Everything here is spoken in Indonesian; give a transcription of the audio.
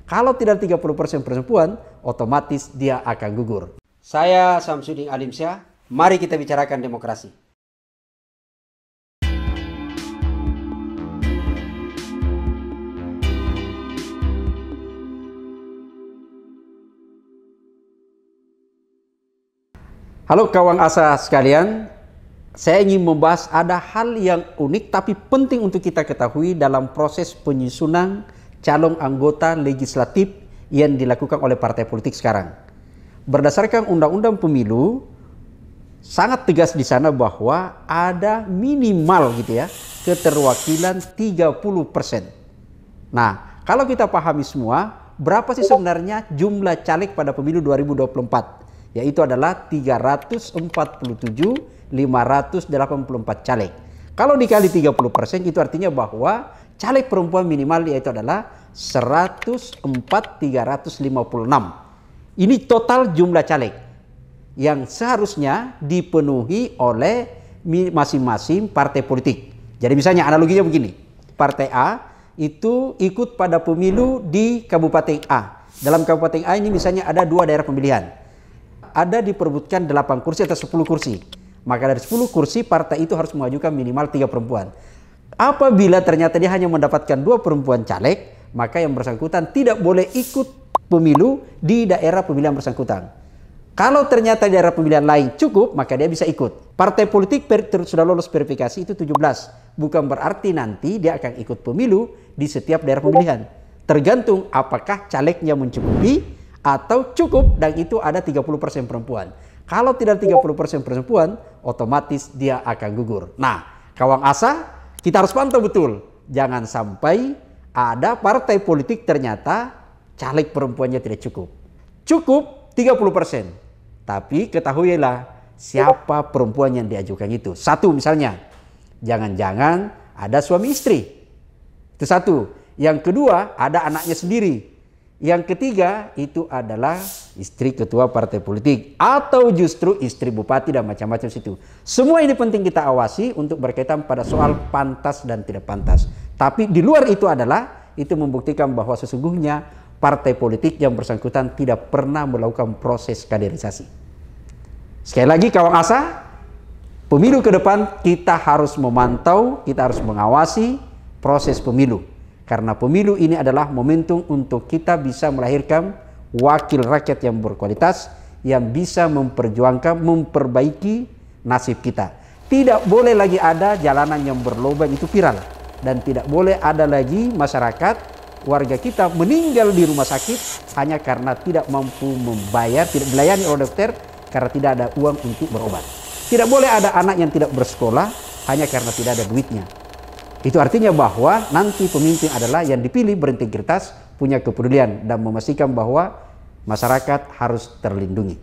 Kalau tidak 30% perempuan, otomatis dia akan gugur. Saya Samsudin Alimsyah, mari kita bicarakan demokrasi. Halo kawan asa sekalian, saya ingin membahas ada hal yang unik tapi penting untuk kita ketahui dalam proses penyusunan calon anggota legislatif yang dilakukan oleh partai politik sekarang. Berdasarkan Undang-Undang Pemilu, sangat tegas di sana bahwa ada minimal gitu ya, keterwakilan 30%. Nah, kalau kita pahami semua, berapa sih sebenarnya jumlah caleg pada pemilu 2024? Yaitu adalah 347.584 caleg. Kalau dikali 30% itu artinya bahwa caleg perempuan minimal yaitu adalah 104.356. Ini total jumlah caleg yang seharusnya dipenuhi oleh masing-masing partai politik. Jadi misalnya analoginya begini. Partai A itu ikut pada pemilu di Kabupaten A. Dalam Kabupaten A ini misalnya ada 2 daerah pemilihan. Ada diperebutkan 8 kursi atau 10 kursi. Maka dari 10 kursi partai itu harus mengajukan minimal 3 perempuan. Apabila ternyata dia hanya mendapatkan 2 perempuan caleg, maka yang bersangkutan tidak boleh ikut pemilu di daerah pemilihan bersangkutan. Kalau ternyata daerah pemilihan lain cukup, maka dia bisa ikut. Partai politik sudah lolos verifikasi itu 17. Bukan berarti nanti dia akan ikut pemilu di setiap daerah pemilihan. Tergantung apakah calegnya mencukupi atau cukup dan itu ada 30% perempuan. Kalau tidak 30% perempuan, otomatis dia akan gugur. Nah, kawan asa, kita harus pantau betul. Jangan sampai ada partai politik ternyata caleg perempuannya tidak cukup. Cukup 30%. Tapi ketahuilah siapa perempuan yang diajukan itu. Satu misalnya, jangan-jangan ada suami istri. Itu satu. Yang kedua, ada anaknya sendiri. Yang ketiga itu adalah istri ketua partai politik atau justru istri bupati dan macam-macam situ. Semua ini penting kita awasi untuk berkaitan pada soal pantas dan tidak pantas. Tapi di luar itu adalah itu membuktikan bahwa sesungguhnya partai politik yang bersangkutan tidak pernah melakukan proses kaderisasi. Sekali lagi kawan asa, pemilu ke depan kita harus memantau, kita harus mengawasi proses pemilu. Karena pemilu ini adalah momentum untuk kita bisa melahirkan wakil rakyat yang berkualitas, yang bisa memperjuangkan, memperbaiki nasib kita. Tidak boleh lagi ada jalanan yang berlubang itu viral. Dan tidak boleh ada lagi masyarakat, warga kita meninggal di rumah sakit hanya karena tidak mampu membayar, tidak dilayani oleh dokter karena tidak ada uang untuk berobat. Tidak boleh ada anak yang tidak bersekolah hanya karena tidak ada duitnya. Itu artinya bahwa nanti pemimpin adalah yang dipilih berintegritas, punya kepedulian dan memastikan bahwa masyarakat harus terlindungi.